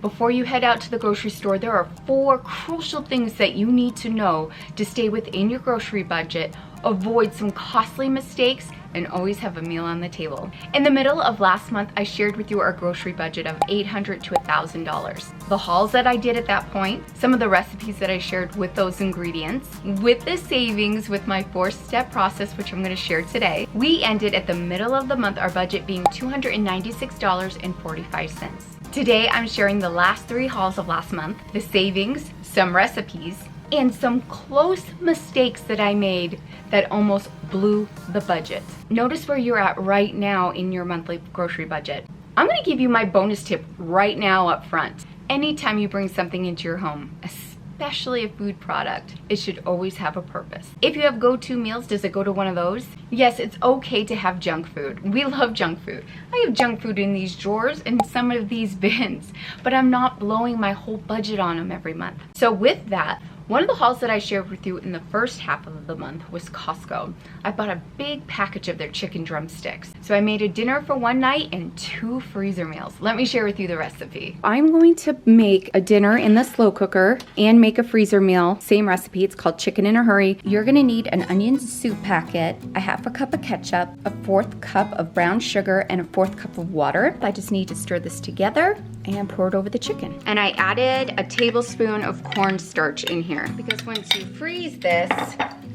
Before you head out to the grocery store, there are 4 crucial things that you need to know to stay within your grocery budget, avoid some costly mistakes, and always have a meal on the table. In the middle of last month, I shared with you our grocery budget of $800 to $1,000. The hauls that I did at that point, some of the recipes that I shared with those ingredients, with the savings with my 4-step process, which I'm gonna share today, we ended at the middle of the month, our budget being $296.45. Today, I'm sharing the last 3 hauls of last month, the savings, some recipes, and some close mistakes that I made that almost blew the budget. Notice where you're at right now in your monthly grocery budget. I'm gonna give you my bonus tip right now up front. Anytime you bring something into your home, especially a food product, it should always have a purpose. If you have go-to meals, does it go to one of those? Yes, it's okay to have junk food. We love junk food. I have junk food in these drawers and some of these bins, but I'm not blowing my whole budget on them every month. So with that, one of the hauls that I shared with you in the first half of the month was Costco. I bought a big package of their chicken drumsticks. So I made a dinner for one night and 2 freezer meals. Let me share with you the recipe. I'm going to make a dinner in the slow cooker and make a freezer meal. Same recipe, it's called Chicken in a Hurry. You're gonna need an onion soup packet, a half a cup of ketchup, a 4th cup of brown sugar, and a 4th cup of water. I just need to stir this together and pour it over the chicken. And I added a tablespoon of cornstarch in here because once you freeze this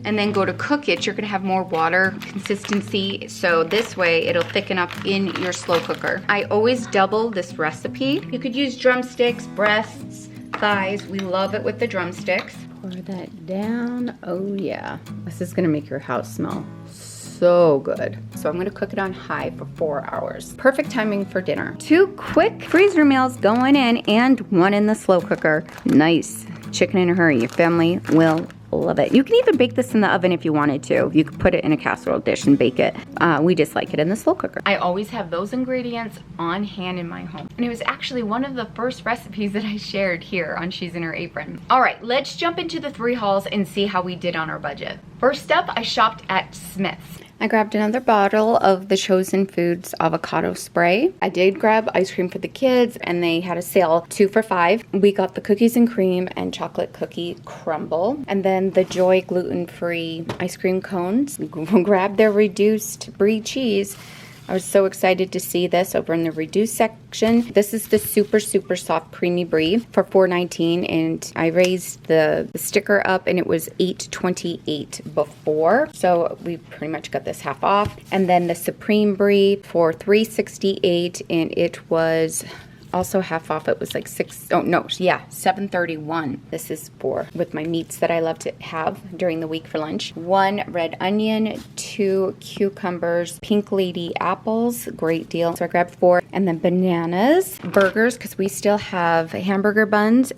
and then go to cook it, you're gonna have more water consistency. So this way it'll thicken up in your slow cooker. I always double this recipe. You could use drumsticks, breasts, thighs. We love it with the drumsticks. Pour that down. Oh yeah. This is gonna make your house smell so good. So I'm gonna cook it on high for 4 hours. Perfect timing for dinner. 2 quick freezer meals going in and 1 in the slow cooker. Nice. Chicken in a hurry. Your family will love it. You can even bake this in the oven if you wanted to. You could put it in a casserole dish and bake it. We just like it in the slow cooker. I always have those ingredients on hand in my home. And it was actually one of the first recipes that I shared here on She's in Her Apron. All right, let's jump into the 3 hauls and see how we did on our budget. First up, I shopped at Smith's. I grabbed another bottle of the Chosen Foods avocado spray. I did grab ice cream for the kids and they had a sale 2 for $5. We got the cookies and cream and chocolate cookie crumble. And then the Joy gluten-free ice cream cones. Grabbed their reduced brie cheese. I was so excited to see this over in the reduced section. This is the super soft creamy brie for $4.19, and I raised the sticker up and it was $8.28 before. So we pretty much got this half off. And then the supreme brie for $3.68, and it was also half off. It was like $7.31. This is for with my meats that I love to have during the week for lunch. 1 red onion, 2 cucumbers, Pink Lady apples, great deal. So I grabbed 4, and then bananas, burgers, because we still have hamburger buns.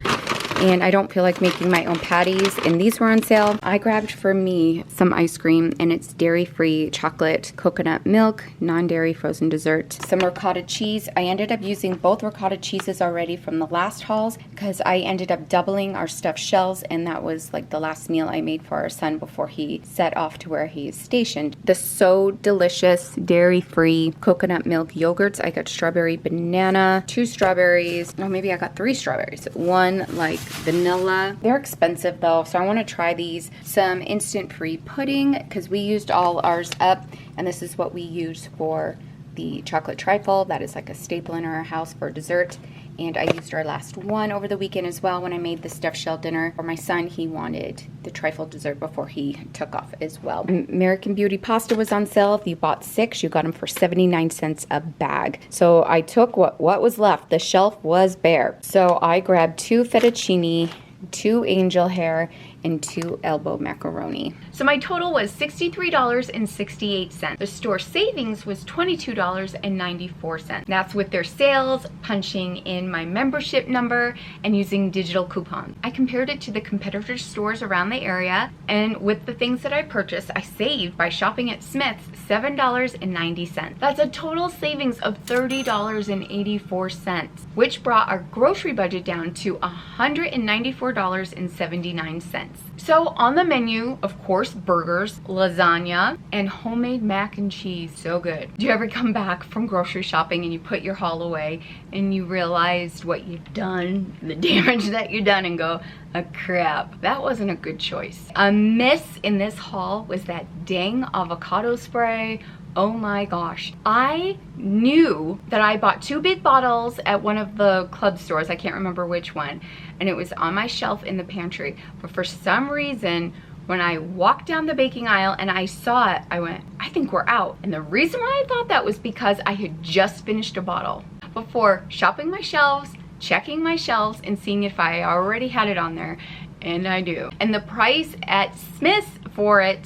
And I don't feel like making my own patties, and these were on sale. I grabbed for me some ice cream, and it's dairy-free chocolate, coconut milk, non-dairy frozen dessert, some ricotta cheese. I ended up using both ricotta cheeses already from the last hauls because I ended up doubling our stuffed shells, and that was like the last meal I made for our son before he set off to where he is stationed. The So Delicious dairy-free coconut milk yogurts. I got strawberry banana, 2 strawberries. No, maybe I got 3 strawberries. 1 like vanilla. They're expensive though, so I want to try these. Some instant free pudding because we used all ours up, and this is what we use for the chocolate trifle. That is like a staple in our house for dessert. And I used our last one over the weekend as well when I made the stuffed shell dinner for my son. He wanted the trifle dessert before he took off as well. American Beauty pasta was on sale. If you bought 6, you got them for 79 cents a bag. So I took what was left. The shelf was bare. So I grabbed 2 fettuccine, 2 angel hair, and 2 elbow macaroni. So my total was $63.68. The store savings was $22.94. That's with their sales, punching in my membership number, and using digital coupons. I compared it to the competitor stores around the area, and with the things that I purchased, I saved by shopping at Smith's $7.90. That's a total savings of $30.84, which brought our grocery budget down to $194.79. months. So on the menu, of course, burgers, lasagna, and homemade mac and cheese. So good. Do you ever come back from grocery shopping and you put your haul away and you realized what you've done, the damage that you've done, and go, oh crap, that wasn't a good choice. A miss in this haul was that dang avocado spray. Oh my gosh. I knew that I bought 2 big bottles at one of the club stores. I can't remember which one. And it was on my shelf in the pantry. But for some reason, when I walked down the baking aisle and I saw it, I went, I think we're out. And the reason why I thought that was because I had just finished a bottle. Before shopping my shelves, checking my shelves, and seeing if I already had it on there. And I do. And the price at Smith's for it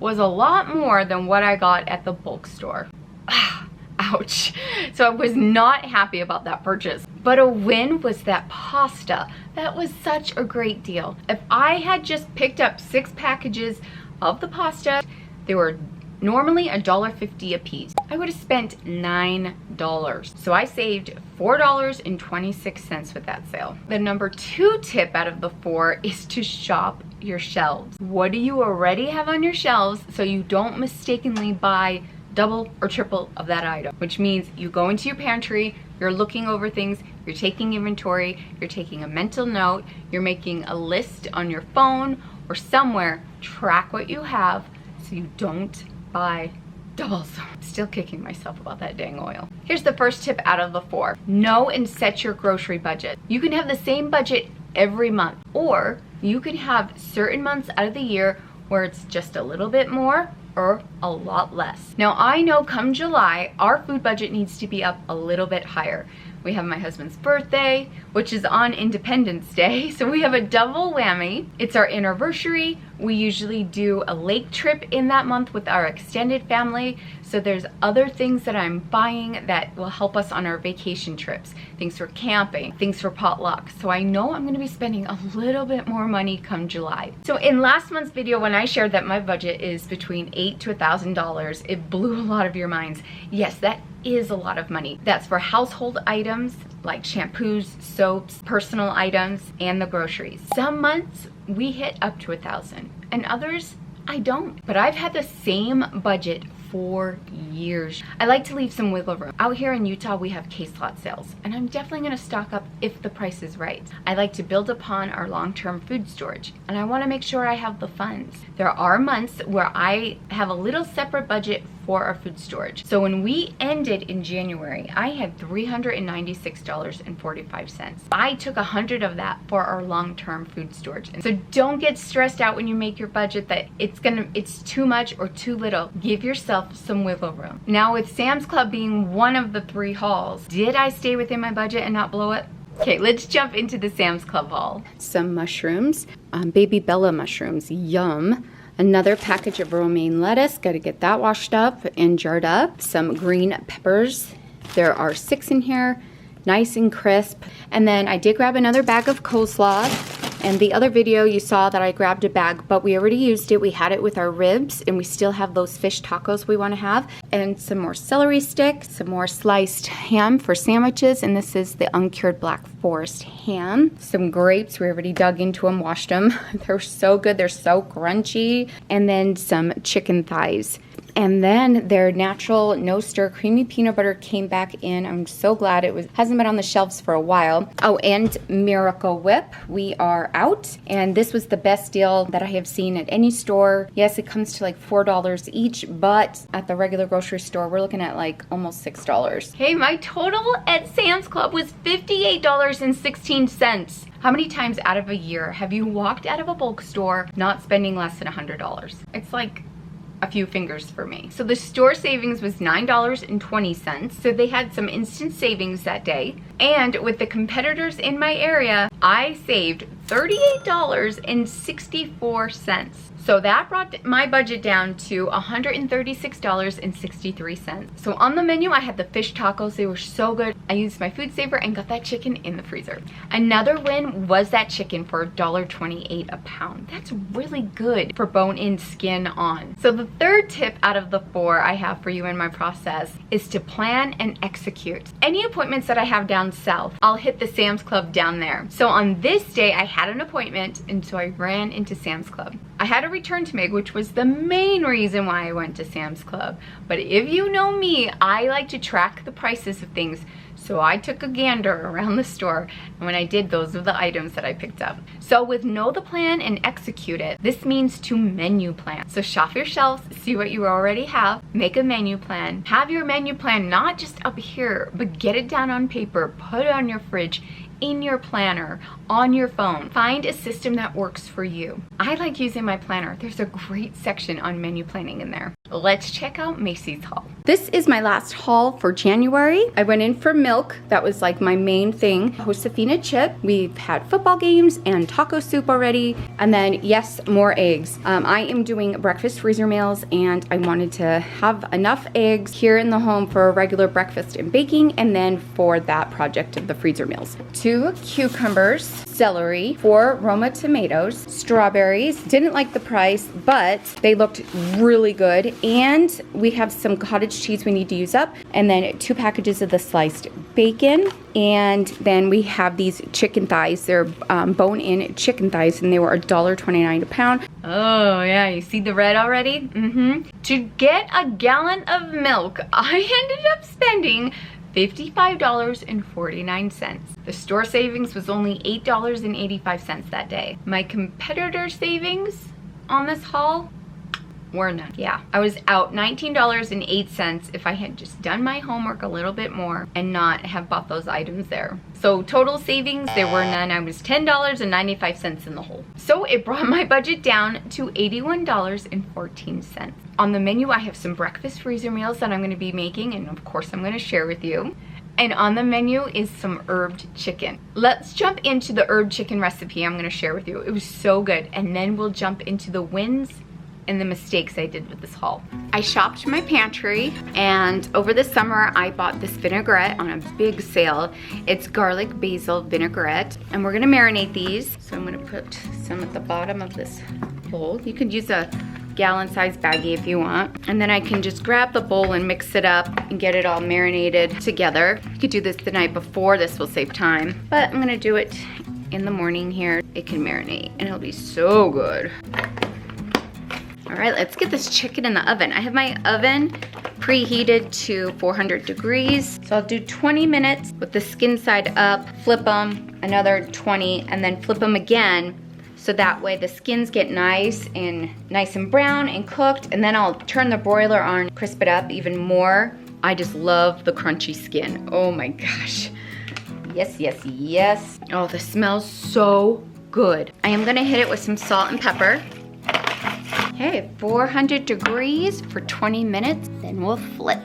was a lot more than what I got at the bulk store. Ouch. So I was not happy about that purchase. But a win was that pasta. That was such a great deal. If I had just picked up 6 packages of the pasta, they were normally $1.50 a piece. I would have spent $9. So I saved $4.26 with that sale. The number 2 tip out of the 4 is to shop your shelves. What do you already have on your shelves so you don't mistakenly buy double or triple of that item? Which means you go into your pantry, you're looking over things, you're taking inventory, you're taking a mental note, you're making a list on your phone or somewhere. Track what you have so you don't buy doubles. Still kicking myself about that dang oil. Here's the first tip out of the 4. Know and set your grocery budget. You can have the same budget every month, or you can have certain months out of the year where it's just a little bit more or a lot less. Now I know come July, our food budget needs to be up a little bit higher. We have my husband's birthday, which is on Independence Day, so we have a double whammy. It's our anniversary. We usually do a lake trip in that month with our extended family, so there's other things that I'm buying that will help us on our vacation trips. Things for camping, things for potluck. So I know I'm gonna be spending a little bit more money come July. So in last month's video, when I shared that my budget is between $8,000 to $1,000, it blew a lot of your minds. Yes, that is a lot of money. That's for household items like shampoos, soaps, personal items, and the groceries. Some months we hit up to $1,000 and others I don't. But I've had the same budget for years. I like to leave some wiggle room. Out here in Utah, we have case lot sales, and I'm definitely gonna stock up if the price is right. I like to build upon our long-term food storage, and I wanna make sure I have the funds. There are months where I have a little separate budget for our food storage. So when we ended in January, I had $396.45. I took 100 of that for our long-term food storage. And so don't get stressed out when you make your budget that it's too much or too little. Give yourself some wiggle room. Now with Sam's Club being one of the 3 hauls, did I stay within my budget and not blow it? Okay, let's jump into the Sam's Club haul. Some mushrooms, baby Bella mushrooms, yum. Another package of romaine lettuce, gotta get that washed up and jarred up. Some green peppers, there are 6 in here, nice and crisp. And then I did grab another bag of coleslaw. And the other video you saw that I grabbed a bag, but we already used it. We had it with our ribs, and we still have those fish tacos we wanna have. And some more celery sticks, some more sliced ham for sandwiches, and this is the uncured Black Forest ham. Some grapes, we already dug into them, washed them. They're so good, they're so crunchy. And then some chicken thighs. And then their natural no stir creamy peanut butter came back in. I'm so glad it hasn't been on the shelves for a while. Oh, and Miracle Whip, we are out. And this was the best deal that I have seen at any store. Yes, it comes to like $4 each, but at the regular grocery store, we're looking at like almost $6. Hey, my total at Sam's Club was $58.16. How many times out of a year have you walked out of a bulk store not spending less than $100? It's like a few fingers for me. So the store savings was $9.20. So they had some instant savings that day. And with the competitors in my area, I saved $38.64. So that brought my budget down to $136.63. So on the menu, I had the fish tacos. They were so good. I used my food saver and got that chicken in the freezer. Another win was that chicken for $1.28 a pound. That's really good for bone-in, skin on. So the third tip out of the 4 I have for you in my process is to plan and execute. Any appointments that I have down south, I'll hit the Sam's Club down there. So on this day, I had an appointment, and so I ran into Sam's Club. I had a return to make, which was the main reason why I went to Sam's Club. But if you know me, I like to track the prices of things. So I took a gander around the store, and when I did, those are the items that I picked up. So with know the plan and execute it, this means to menu plan. So shop your shelves, see what you already have, make a menu plan. Have your menu plan not just up here, but get it down on paper, put it on your fridge, in your planner, on your phone. Find a system that works for you. I like using my planner. There's a great section on menu planning in there. Let's check out Macy's haul. This is my last haul for January. I went in for milk. That was like my main thing. Josefina chip. We've had football games and taco soup already. And then yes, more eggs. I am doing breakfast freezer meals, and I wanted to have enough eggs here in the home for a regular breakfast and baking, and then for that project of the freezer meals. 2 cucumbers, celery, 4 Roma tomatoes, strawberries. Didn't like the price, but they looked really good. And we have some cottage cheese we need to use up, and then 2 packages of the sliced bacon. And then we have these chicken thighs. They're bone-in chicken thighs, and they were $1.29 a pound. Oh yeah, you see the red already? To get a gallon of milk, I ended up spending $55.49. The store savings was only $8.85 that day. My competitor savings on this haul were none. Yeah, I was out $19.08 if I had just done my homework a little bit more and not have bought those items there. So total savings, there were none. I was $10.95 in the hole. So it brought my budget down to $81.14. On the menu, I have some breakfast freezer meals that I'm going to be making, and of course I'm going to share with you. And on the menu is some herbed chicken. Let's jump into the herb chicken recipe I'm going to share with you. It was so good. And then we'll jump into the wins and the mistakes I did with this haul. I shopped my pantry, and over the summer I bought this vinaigrette on a big sale. It's garlic basil vinaigrette, and we're gonna marinate these. So I'm gonna put some at the bottom of this bowl. You could use a gallon-sized baggie if you want. And then I can just grab the bowl and mix it up and get it all marinated together. You could do this the night before, this will save time. But I'm gonna do it in the morning here. It can marinate and it'll be so good. All right, let's get this chicken in the oven. I have my oven preheated to 400 degrees. So I'll do 20 minutes with the skin side up, flip them, another 20, and then flip them again. So that way the skins get nice and brown and cooked, and then I'll turn the broiler on, crisp it up even more. I just love the crunchy skin. Oh my gosh. Yes, yes, yes. Oh, this smells so good. I am gonna hit it with some salt and pepper. Okay, 400 degrees for 20 minutes, then we'll flip.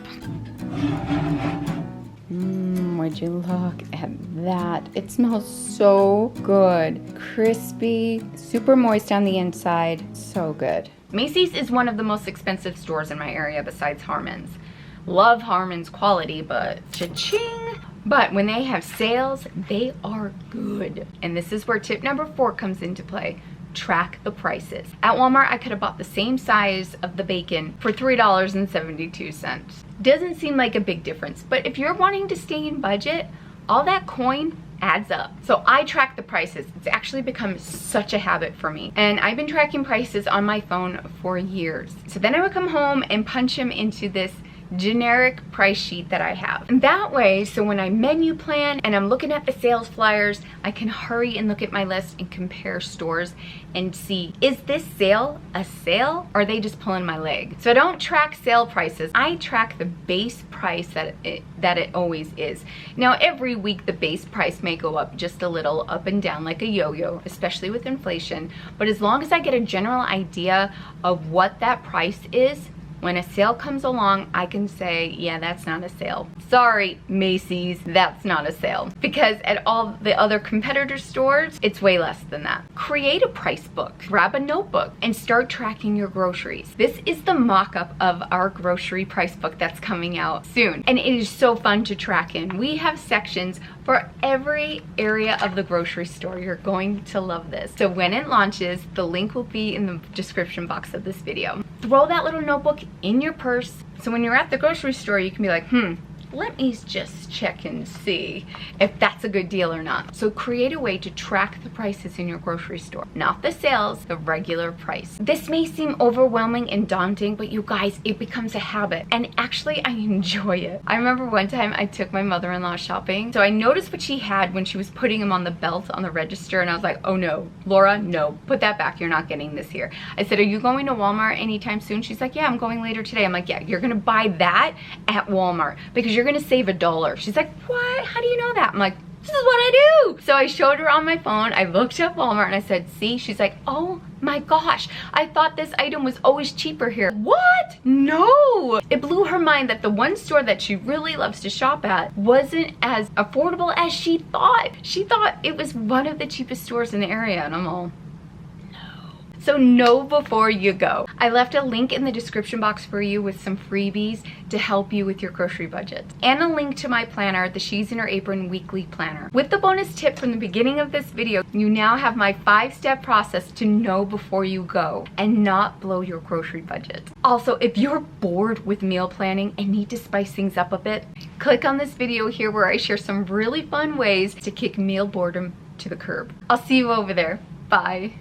Would you look at that? It smells so good. Crispy, super moist on the inside, so good. Macy's is one of the most expensive stores in my area besides Harmon's. Love Harmon's quality, but cha-ching! But when they have sales, they are good. And this is where tip number 4 comes into play. Track the prices. At Walmart, I could have bought the same size of the bacon for $3.72. Doesn't seem like a big difference, but if you're wanting to stay in budget, all that coin adds up. So I track the prices. It's actually become such a habit for me. And I've been tracking prices on my phone for years. So then I would come home and punch them into this generic price sheet that I have. And that way, so when I menu plan and I'm looking at the sales flyers, I can hurry and look at my list and compare stores and see, is this sale a sale, or are they just pulling my leg? So I don't track sale prices. I track the base price that it always is. Now every week the base price may go up just a little, up and down like a yo-yo, especially with inflation. But as long as I get a general idea of what that price is, When a sale comes along, I can say, yeah, that's not a sale. Sorry, Macy's, that's not a sale. Because at all the other competitor stores, it's way less than that. Create a price book, grab a notebook, and start tracking your groceries. This is the mock-up of our grocery price book that's coming out soon. And it is so fun to track in. We have sections for every area of the grocery store. You're going to love this. So when it launches, the link will be in the description box of this video. Throw that little notebook in your purse, so when you're at the grocery store, you can be like, let me just check and see if that's a good deal or not. So create a way to track the prices in your grocery store. Not the sales, the regular price. This may seem overwhelming and daunting, but you guys, it becomes a habit. And actually, I enjoy it. I remember one time I took my mother-in-law shopping. So I noticed what she had when she was putting them on the belt on the register. And I was like, oh no, Laura, no, put that back. You're not getting this here. I said, are you going to Walmart anytime soon? She's like, yeah, I'm going later today. I'm like, yeah, you're gonna buy that at Walmart because you're gonna save $1. She's like, what? How do you know that? I'm like, this is what I do. So I showed her on my phone. I looked up Walmart and I said, see? She's like, oh my gosh, I thought this item was always cheaper here. What? No. It blew her mind that the one store that she really loves to shop at wasn't as affordable as she thought. She thought it was one of the cheapest stores in the area, and I'm all, so know before you go. I left a link in the description box for you with some freebies to help you with your grocery budget. And a link to my planner, the She's in Her Apron Weekly Planner. With the bonus tip from the beginning of this video, you now have my 5-step process to know before you go and not blow your grocery budget. Also, if you're bored with meal planning and need to spice things up a bit, click on this video here where I share some really fun ways to kick meal boredom to the curb. I'll see you over there. Bye.